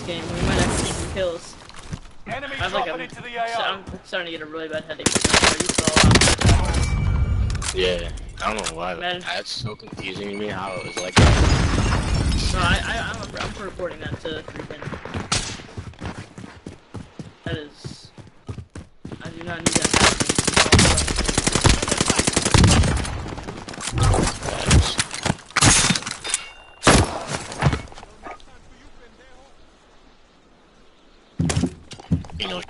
game. We might actually get some kills. Enemy I'm starting to get a really bad headache. Yeah, I don't know why, but that's so confusing to me how it was like that. No, I'm reporting that to freaking. That is. I do not need that happening. You know,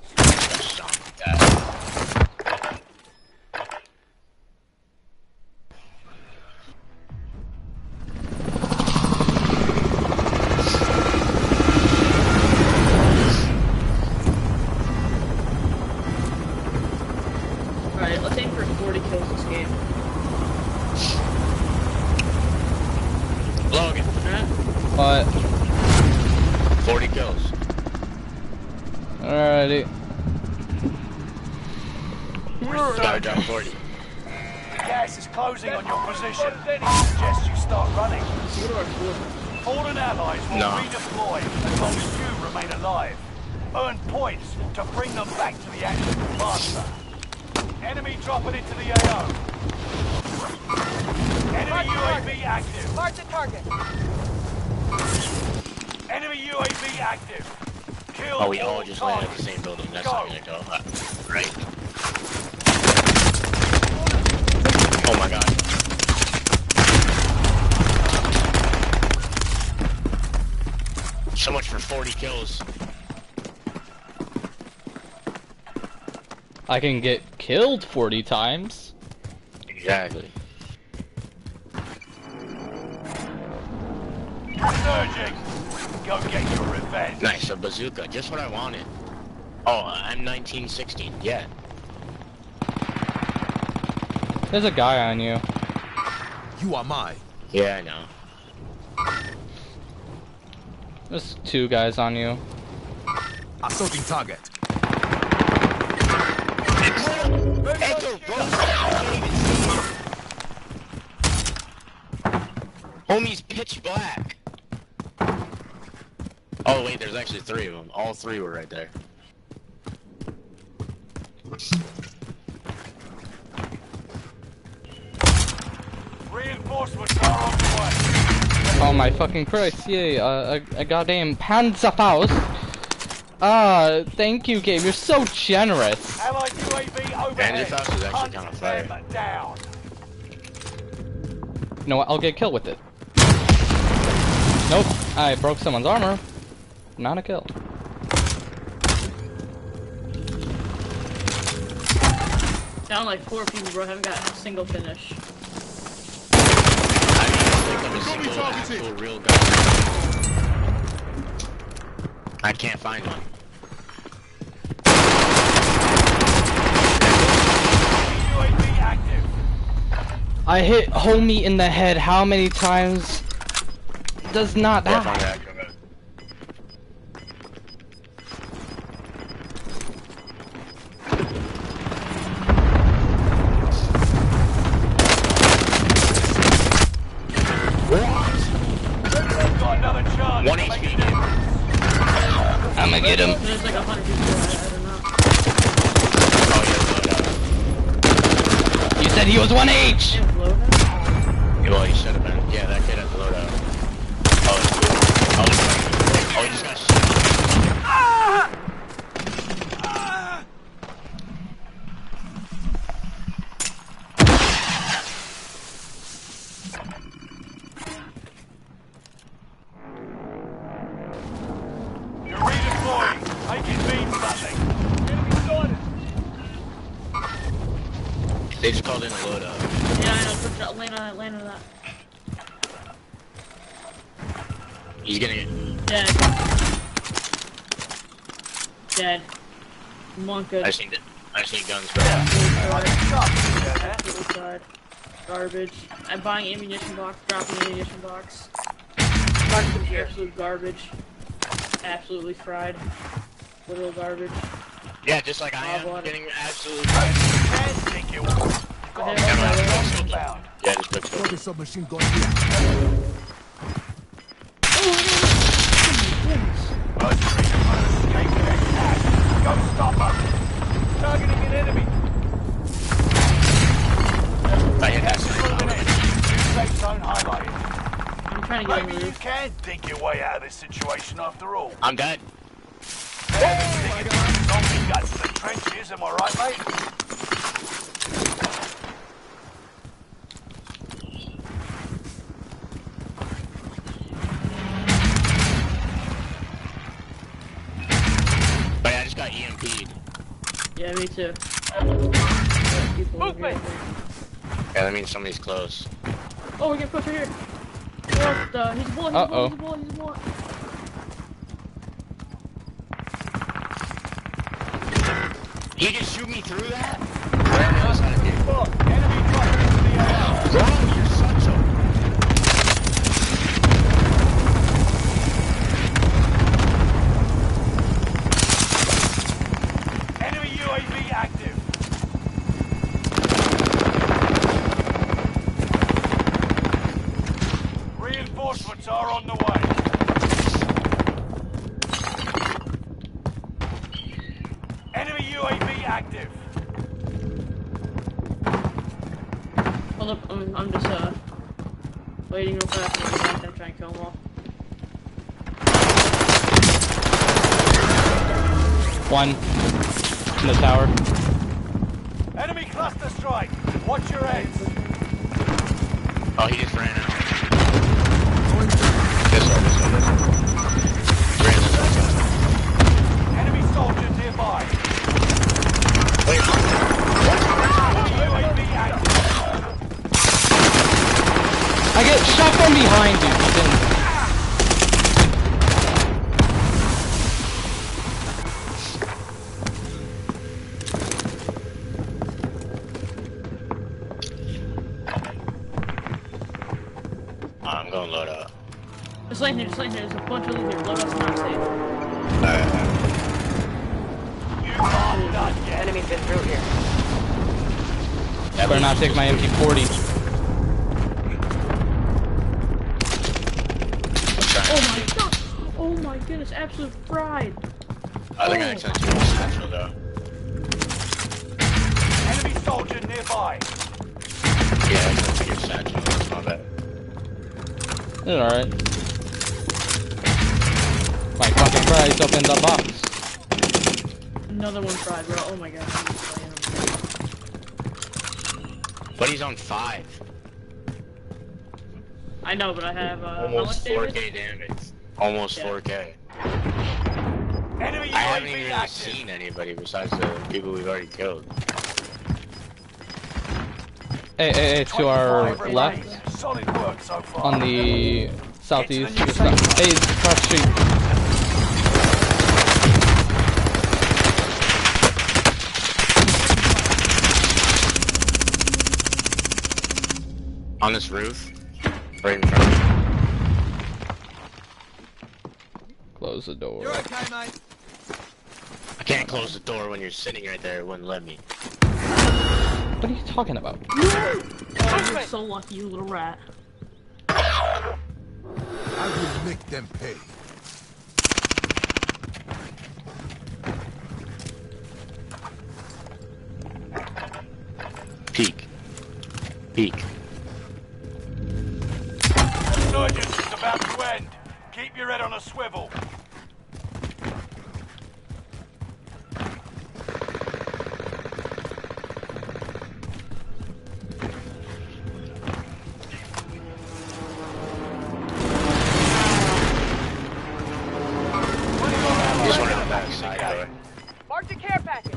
Alright, let's aim for 40 kills this game. Logan. What? 40 kills. Alrighty. Gotta drop 40. Gas is closing on your position. Suggest you start running. Fallen allies will redeploy as long as you remain alive. Earn points to bring them back to the action faster. Enemy dropping into the AO. Enemy UAV active. Mark the target. Enemy UAV active. Kill Oh, we all just landed targets. at the same building. That's not gonna go. Right. Oh my god. So much for 40 kills. I can get killed 40 times. Exactly. Surging. Go get your revenge. Nice, a bazooka. Just what I wanted. Oh, I'm 1916. Yeah. There's a guy on you. You are mine. Yeah, I know. There's 2 guys on you. Assaulting target. Echo, bro. Homie's pitch black. Oh wait, there's actually 3 of them. All 3 were right there. Reinforcements are on the way. Oh my fucking Christ, yay, a goddamn Panzerfaust. Ah, thank you, game, you're so generous. Allied UAV overhead. Panzerfaust is actually kind of fire. Hunt them down. You know what, I'll get a kill with it. Nope, I broke someone's armor. Not a kill. Down like 4 people, bro. Haven't gotten a single finish. I need to pick up a single actual real gun. I can't find one. UAV active. I hit homie in the head how many times? Does not Yeah, happen. find that. Got another chance. 1 HP. I'ma get him. There's like 100 people. I don't know. Oh, You said he was 1H! Damn, loadout? yeah, well, he should have been. Yeah, that kid has the loadout. Oh, he just got shot. You're redeploying. Make it mean something. Enemy started. They just called in a loadout. Yeah, I know. Land on that. He's gonna get. Dead. Dead. Monka. I just need guns, bro. Absolutely fried. Garbage. I'm buying ammunition box, dropping ammunition box. Absolute garbage. Absolutely fried. Literal garbage. Yeah, just like I am. Water. Getting absolutely fried. Think you Okay, bound. Yeah, just quick scope. The submachine gun here. Oh my god! You can dig your way out of this situation after all. I'm dead. Zombie guts to the trenches, am I right, mate? But I just got EMP'd. Yeah, me too. Movement! Yeah, that means somebody's close. Oh, we're getting pushed right here. Oh, he's a bullet, he's a bullet, he's a bullet, he's a bullet. He just shoot me through that? Enemy dropping into the air. Bro, you're such a... Enemy UAV active. Reinforcements are on the way. Enemy UAV active. Hold up, I'm just waiting real fast to get back there, try and kill them all. One in the tower. Enemy cluster strike. Watch your heads. Oh, he just ran out. This one. Enemy soldier nearby. Wait, UAV active. I get shot from behind, dude. I'm going load up. Just laying here, just laying here. There's a bunch of loot here. Load us not safe. You are done yet. Enemy's been through here. Better not take my MP40. Oh my god! Oh my goodness, absolute fried! I think I accidentally took the satchel though. Enemy soldier nearby. Yeah, I accidentally took your satchel. That's my bad. It's alright. My fucking fries up in the box. Another one fried, bro. Oh my god, I'm just playing him. But he's on 5. I know, but I have, how Almost much 4K damage. Almost Yeah. 4K. Enemy I haven't UAV even active. seen anybody besides the people we've already killed. Hey, to our 25 left. remain. Solid work so far. On the southeast. Get to the new Just left. safe Hey, it's across the street. On this roof. Right in front of me. Close the door. You're okay, mate. I can't close the door when you're sitting right there. It wouldn't let me. What are you talking about? Oh, you're so lucky, you little rat. I will make them pay. Peek. Peek. Resurgence is about to end. Keep your head on a swivel. Just went out that side door. Mark the care package.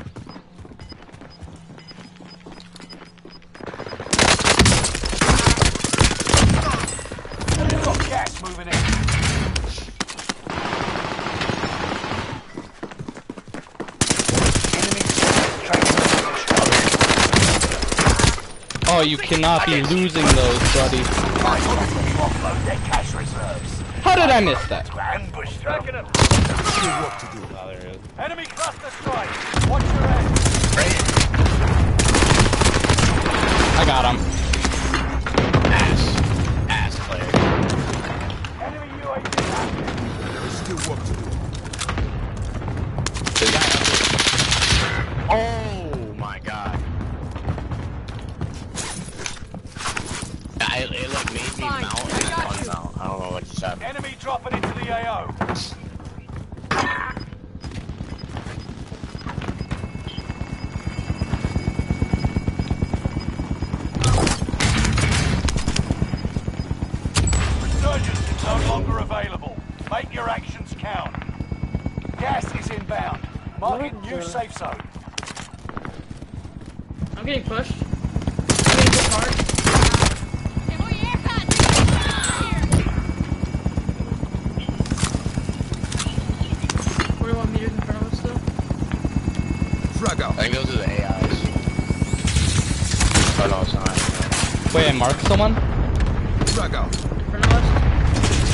We've got gas moving in. Enemy tracking position. Oh, you cannot be losing those, buddy. You offload their cash reserves. How did I miss that? To ambush them. Still work to do. Enemy cluster strike. Watch your head. I got him. Ass player. Enemy UAV active. There's still work to do. There's a guy up there. Oh my god. It like made me mount and then unmount. I don't know what to say. happening. Enemy dropping into the AO. Resurgence is no longer available. Make your actions count. Gas is inbound. Marking new safe zone. I'm getting pushed. I'm getting pushed hard. 41 meters in front of us still. Frag out. I think those are the AIs. Oh no, it's not. Wait, I marked someone? Frag out. In front of us.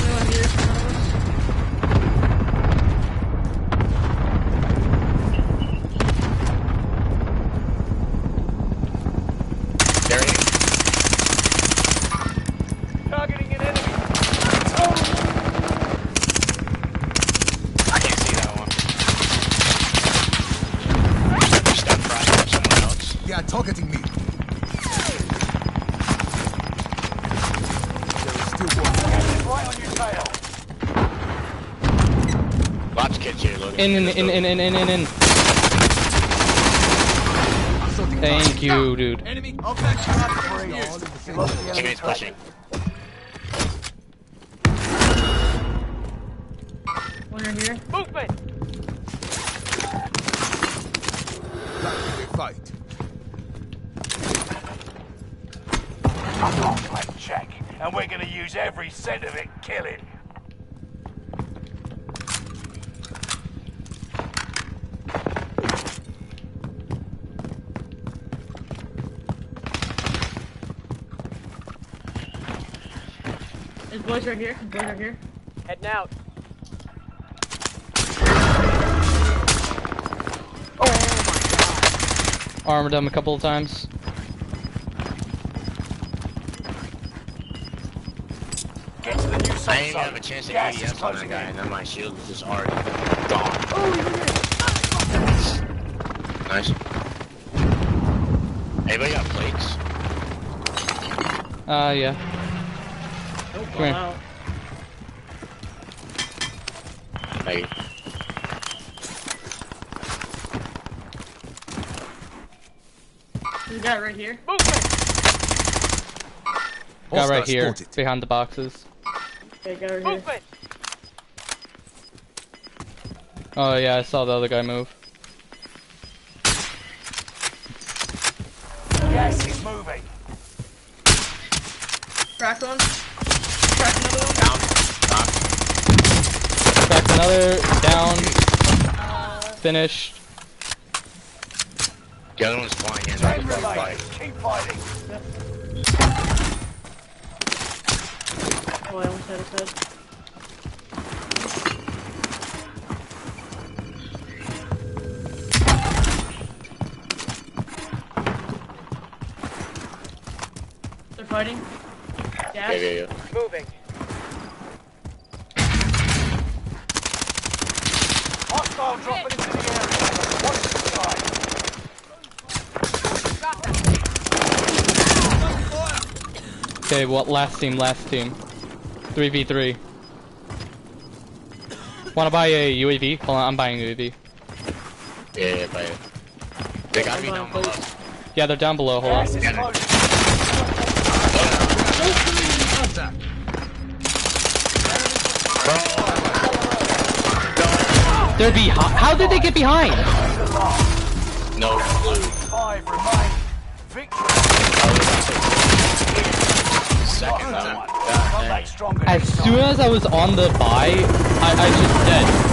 21 meters in front of us. They're in. Targeting an enemy. I can't see that one. Step right from someone else. They are targeting me. There is still one. Gas is right on your tail. Lots of kids here, Logan. In. Thank you, dude. Enemy. I'll catch you after Freeze. this. You lost the enemy Teammates pushing. One right here. Movement! Like a fight. I'm on flank check, and we're gonna use every cent of it killing. There's boys right here. Boys right here. Heading out. Armored him a couple of times. Get to the new I safe didn't zone. have a chance to Gas is ADS on that closing guy, in. and then my shield was just already gone. Nice. Anybody got plates? Yeah. Oh, Come here. wow. Hey. There's a guy right here. Movement! Got right Hostile here, spotted. behind the boxes. Okay, guy right here. Movement! Oh yeah, I saw the other guy move. Gas is moving. Crack one. Crack another one. Down. Knock. Cracked another, down, finished. The other one's flying in. Ten They're remain. fighting. Keep fighting. Oh, I almost had his head. They're fighting. Gas. Yeah. Moving. Hostile dropping into the area. Watch the sky. Got that. Okay, what? Last team. 3v3. Wanna buy a UAV? Hold on, I'm buying a UAV. Yeah, but they gotta be down below. Yeah, they're down below, hold Gas on. is Yeah. closing. They're behind. How did they get behind? No. 5 remain. Victory. Second Come time. back stronger As next soon time. as I was on the buy, I just dead.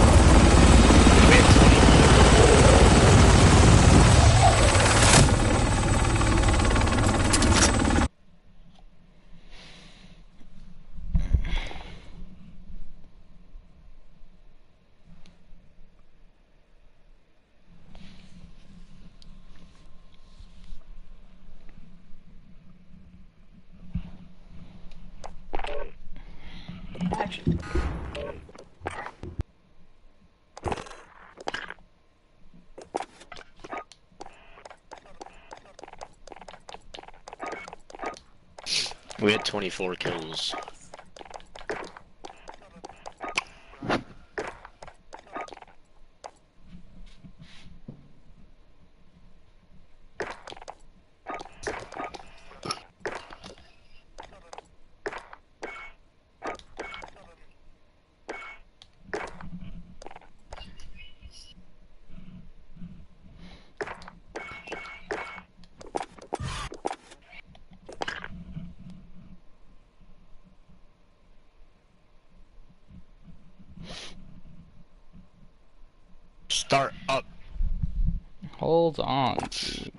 Action. We had 24 kills. Start up. Hold on, dude.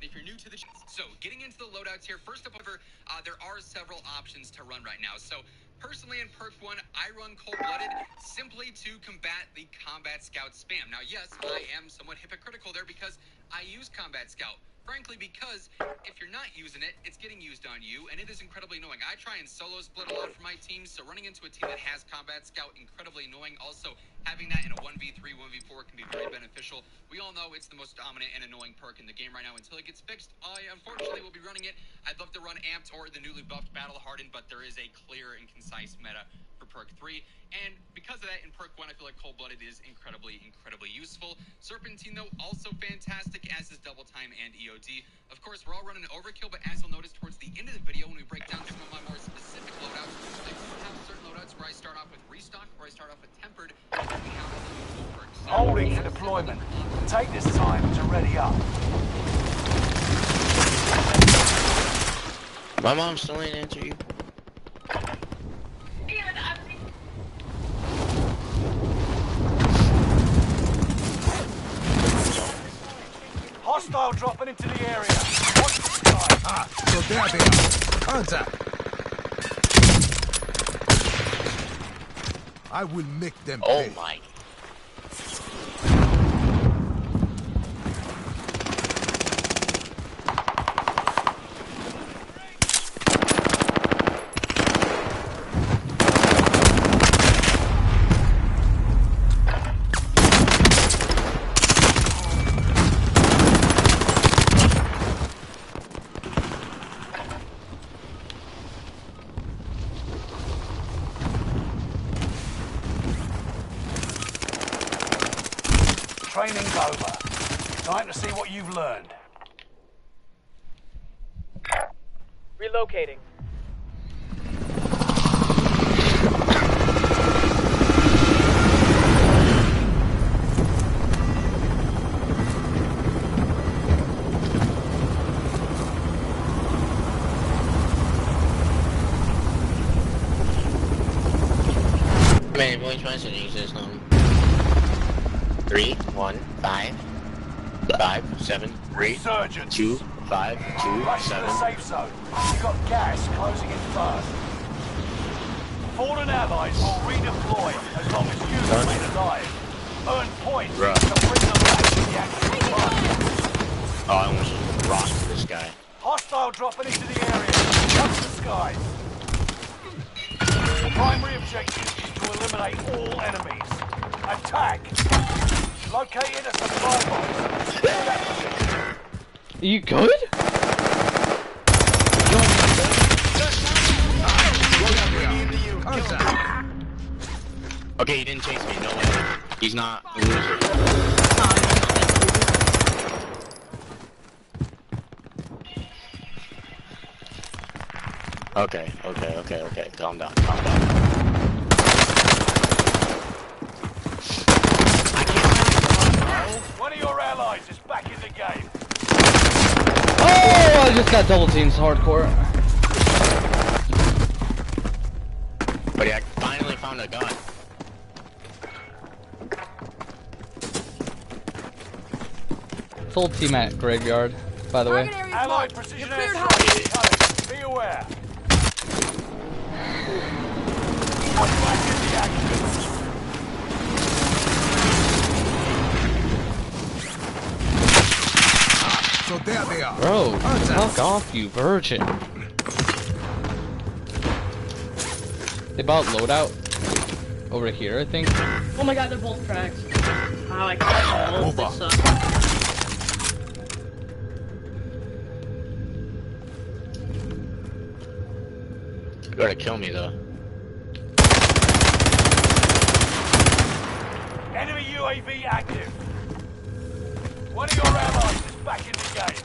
If you're new to the so getting into the loadouts here, first up over, there are several options to run right now. So personally in perk 1, I run cold-blooded simply to combat the combat scout spam. Now yes, I am somewhat hypocritical there because I use combat scout. Frankly, because if you're not using it, it's getting used on you, and it is incredibly annoying. I try and solo split a lot for my team, so running into a team that has combat scout, incredibly annoying. Also, having that in a 1v3, 1v4 can be very beneficial. We all know it's the most dominant and annoying perk in the game right now until it gets fixed. I unfortunately will be running it. I'd love to run amped or the newly buffed battle hardened, but there is a clear and concise meta for perk 3, and because of that, in perk 1, I feel like cold-blooded is incredibly useful. Serpentine, though, also fantastic, as is double time and EOD. Of course, we're all running overkill, but as you'll notice towards the end of the video, when we break down some of my more specific loadouts, I do have certain loadouts where I start off with restock, or I start off with tempered, and then we have all the useful perks. Holding for deployment. Take this time to ready up. My mom still ain't answer you. Hostile dropping into the area. Watch the sky. Ah, so there they are. Contact. I will make them Oh pay. my. Training's over. Time to see what you've learned. Relocating. Man, boy, trying to use this 3, 1, 5, 5, 7, 3, Resurgence. 2, 5, 2, Rush to the 7. safe zone. You've got gas closing in fast. Fallen allies will redeploy as long as you remain alive. Earn points Right. to bring them back to the active front. Oh, I almost just rocked this guy. Hostile dropping into the area. Watch the skies. Primary objective is to eliminate all enemies. Attack! Located a supply box. You good? Contact. Okay, he didn't chase me, no way. He's not a loser. Okay, calm down. One of your allies is back in the game. Oh, I just got double teams hardcore. But yeah, I finally found a gun. Full team at graveyard, by the way. Allied precision airstrike. Be aware. Back in the action. So there they are. Bro, Contact. fuck off, you virgin. They bought loadout over here, I think. Oh my god, they're both cracked. Wow, I cracked them both. They Over. suck. You gotta kill me though. Enemy UAV active. One of your allies is back in the game.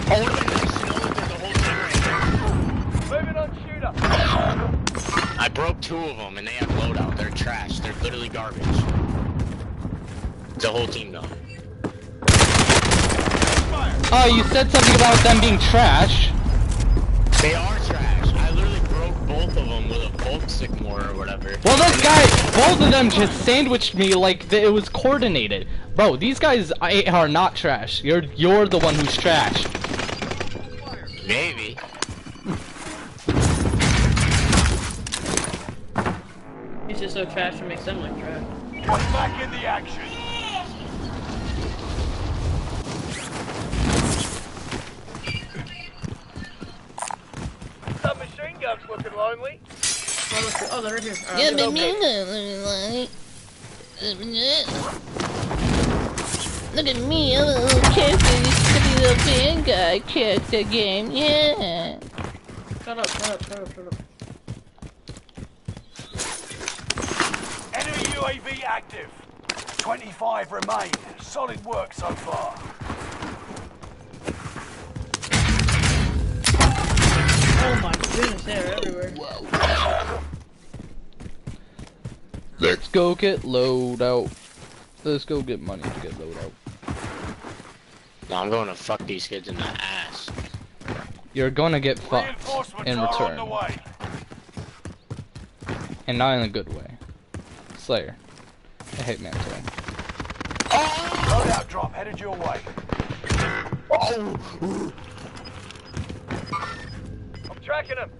Oh, what am I doing? There's the whole team right here. Moving on shooter. I I broke 2 of them and they have loadout. They're trash. They're literally garbage. It's a whole team though. Oh, you said something about them being trash. They are trash. I literally broke both of them with a bulk sycamore or whatever. Well, this guy, both of them just sandwiched me like it was coordinated. Bro, these guys are not trash. You're the one who's trash. Maybe. He's just so trash it makes them look trash. Come back in the action. Submachine gun's looking lonely. Oh, they're right here. Yeah, Alright, look at me, I'm a little character in this pretty little Vanguard character game, yeah. Shut up. Enemy UAV active. 25 remain. Solid work so far. Oh my goodness, they're everywhere. Let's go get loadout. Let's go get money to get loadout. No, I'm going to fuck these kids in the ass. You're gonna get fucked Reinforcements in are on return. the way. And not in a good way. Slayer. I hate Mantle. Loadout drop headed your way. I'm tracking him.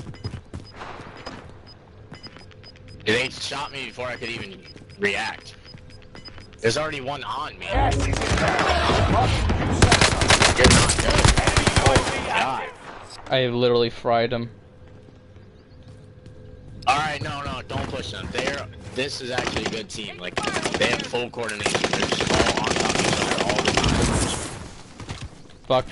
They shot me before I could even react. There's already one on me. Gas is inbound. You're not good. Enemy UAV God. active. I literally fried him. Alright, no, don't push them. This is actually a good team. Like, they have full coordination. They're just all on top of each other all the time. Fuck.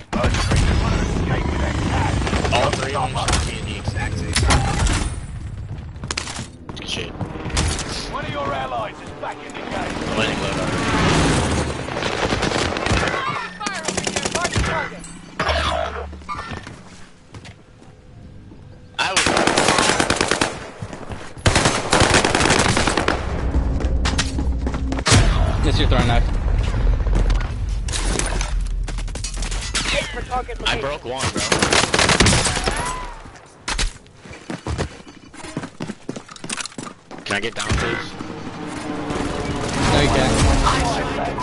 All 3 of them shot me in the exact same time. Good shit. One of your allies is back in the game. I'm letting load up. Fire over here. Mark the target. I was... Miss your throwing knife. Hit for target I location. broke 1, bro. Can I get down, please? No, you can't.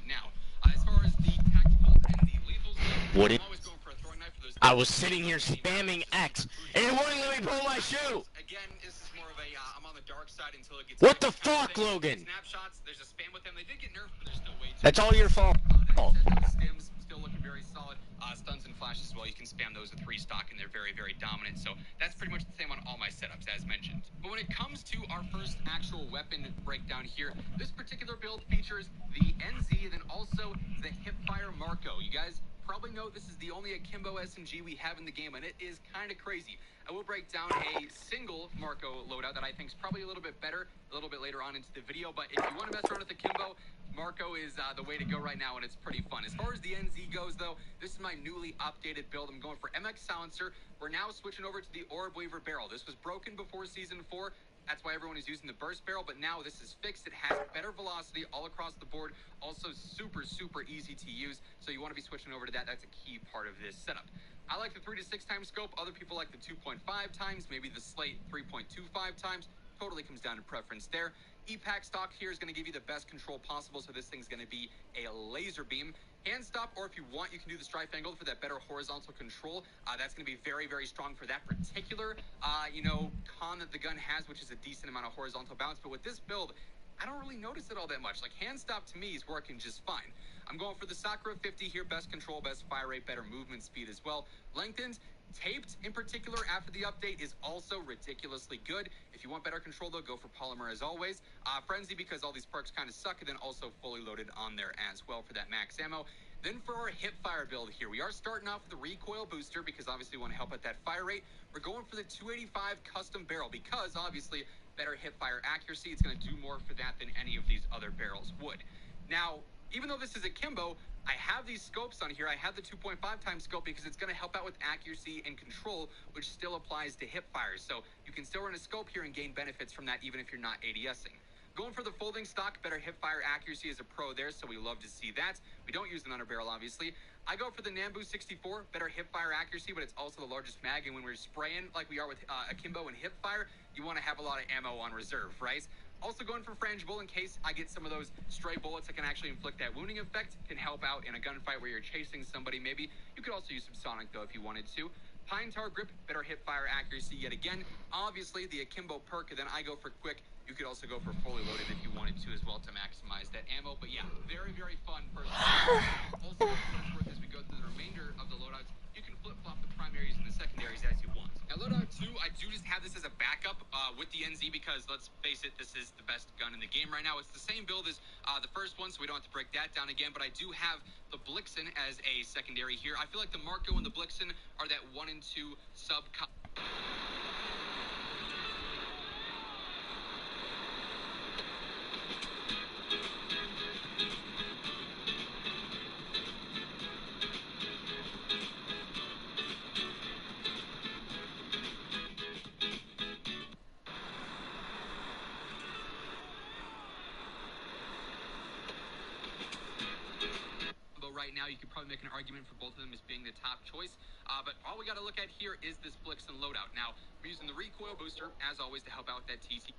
Now, as far as the tactical and the lethals go, What I'm it- always going for a throwing knife for those. I was sitting here spamming X, and it wouldn't let me pull my shoe! Again, this is more of a, I'm on the dark side until it gets... What the fuck, Logan? Snapshots, there's a spam with them. They did get nerfed, but there's still way too That's all your fault. that said, stims still looking very solid. Stuns and flashes as well. You can spam those with 3 stock, and they're very, very dominant. So that's pretty much the same on all my setups, as mentioned. But when it comes to our first actual weapon breakdown here, this particular build features the NZ and then also the Hipfire Marco. You guys probably know this is the only akimbo SMG we have in the game, and it is kind of crazy. I will break down a single Marco loadout that I think is probably a little bit better a little bit later on into the video, but if you want to mess around with akimbo, Marco is the way to go right now, and it's pretty fun. As far as the NZ goes, though, this is my newly updated build. I'm going for MX Silencer. We're now switching over to the Orb Weaver barrel. This was broken before Season 4. That's why everyone is using the burst barrel, but now this is fixed. It has better velocity all across the board. Also super, super easy to use, so you want to be switching over to that. That's a key part of this setup. I like the 3 to 6 times scope. Other people like the 2.5 times, maybe the Slate 3.25 times. Totally comes down to preference there. E-Pack stock here is going to give you the best control possible, so this thing's going to be a laser beam. Hand stop, or if you want, you can do the strife angle for that better horizontal control. That's going to be very, very strong for that particular, con that the gun has, which is a decent amount of horizontal bounce. But with this build, I don't really notice it all that much. Like, hand stop to me is working just fine. I'm going for the Sakura 50 here. Best control, best fire rate, better movement speed as well. Lengthened, taped in particular after the update is also ridiculously good. If you want better control, though, go for polymer as always. Frenzy, because all these perks kind of suck, and then also fully loaded on there as well for that max ammo. Then for our hip fire build here, we are starting off with the recoil booster because obviously we want to help at that fire rate. We're going for the 285 custom barrel because obviously better hip fire accuracy. It's going to do more for that than any of these other barrels would. Now, even though this is akimbo, I have these scopes on here. I have the 2.5 times scope because it's going to help out with accuracy and control, which still applies to hip fires. So you can still run a scope here and gain benefits from that even if you're not ADSing. Going for the folding stock, better hip fire accuracy is a pro there, so we love to see that. We don't use an underbarrel, obviously. I go for the Nambu 64, better hip fire accuracy, but it's also the largest mag, and when we're spraying like we are with akimbo and hip fire, you want to have a lot of ammo on reserve, right? Also going for frangible in case I get some of those stray bullets that can actually inflict that wounding effect, can help out in a gunfight where you're chasing somebody maybe. You could also use some sonic though if you wanted to. Pine tar grip, better hip fire accuracy yet again. Obviously the akimbo perk, and then I go for quick. You could also go for fully loaded if you wanted to as well to maximize that ammo. But yeah, very, very fun first. Also, as we go through the remainder of the loadouts, you can flip-flop the primaries and the secondaries as you want. Now, loadout 2, I do just have this as a backup with the NZ because, let's face it, this is the best gun in the game right now. It's the same build as the first one, so we don't have to break that down again. But I do have the Blixen as a secondary here. I feel like the Marco and the Blixen are that 1 and 2 sub. Right now, you could probably make an argument for both of them as being the top choice, but all we got to look at here is this Blixen loadout. Now, we're using the recoil booster, as always, to help out with that TT.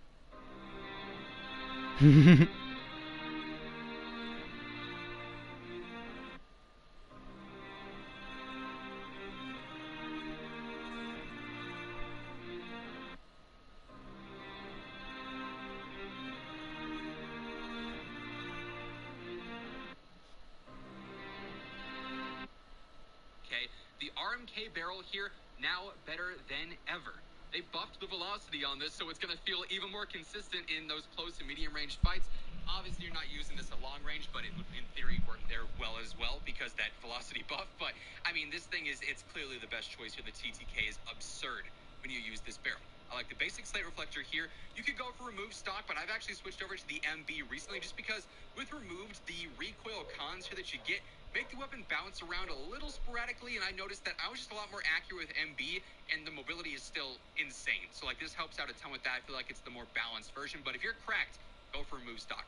The RMK barrel here, now better than ever. They buffed the velocity on this, so it's going to feel even more consistent in those close and medium range fights. Obviously, you're not using this at long range, but it would, in theory, work there as well, because that velocity buff. But, I mean, this thing it's clearly the best choice here. The TTK is absurd when you use this barrel. I like the basic slate reflector here. You could go for removed stock, but I've actually switched over to the MB recently just because with removed, the recoil cons here that you get make the weapon bounce around a little sporadically, and I noticed that I was just a lot more accurate with MB, and the mobility is still insane. So, like, this helps out a ton with that. I feel like it's the more balanced version, but if you're cracked, go for removed stock.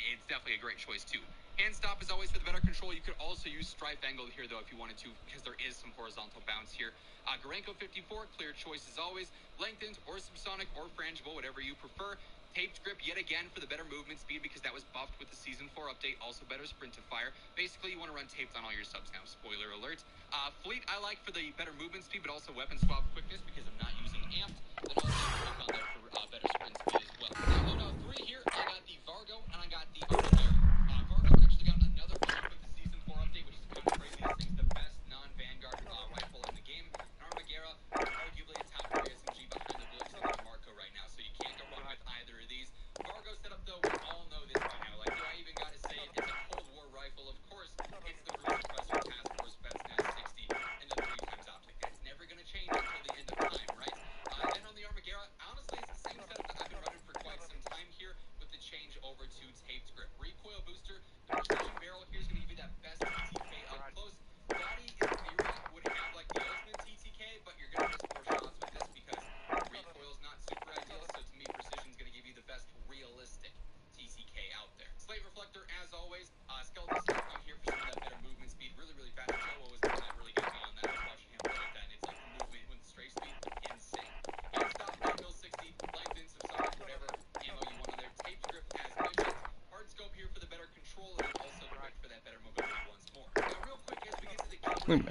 It's definitely a great choice, too. Hand stop is always for the better control. You could also use strife angle here, though, if you wanted to, because there is some horizontal bounce here. Gorenko 54, clear choice as always. Lengthened or subsonic or frangible, whatever you prefer. Taped grip yet again for the better movement speed because that was buffed with the Season 4 update. Also better sprint to fire. Basically, you want to run taped on all your subs now. Spoiler alert. Fleet I like for the better movement speed, but also weapon swap quickness because I'm not using amped. Then also click on there for better sprint speed as well. Now, loadout 3 here, I got the Vargo and I got the Armadillo. Vargo actually got another buff with the Season 4 update, which is kind of crazy. This thing's the best non-Vanguard rifle in the game. Armadillo, arguably a top 3 SMG behind the Blitz and the Marco right now, so you can't go wrong with either of these. Vargo setup, though, we all know this by now. Like, do I even got to say it? It's a Cold War rifle. Of course, it's the Bruce Suppressor Task Force Spetsnaz 60 and the 3 times optic. That's never going to change until the end of time, right? Then on the Armadillo, honestly, it's the same setup that I've been running for quite some time here with the change over to taped grip. Recoil booster, the precision barrel here is going to give you that best TTK up close. Body, in theory, would have like the ultimate TTK, but you're going to miss 4 shots with this because recoil's not super ideal, so to me, precision's going to give you the best realistic TTK out there. Slate reflector, as always. Skeleton stuff on here for some of that better movement speed. Really, really fast. Joe was the one that really got me on that. I was watching him play with that, and it's like the movement with the straight speed, insane. Hand stop, angle 60, lengthen, subsonic, whatever ammo you want on there. Taped grip, as mentioned. Hard scope here for the better control, and also quick for that better mobility once more. Now, real quick, as we get to the game,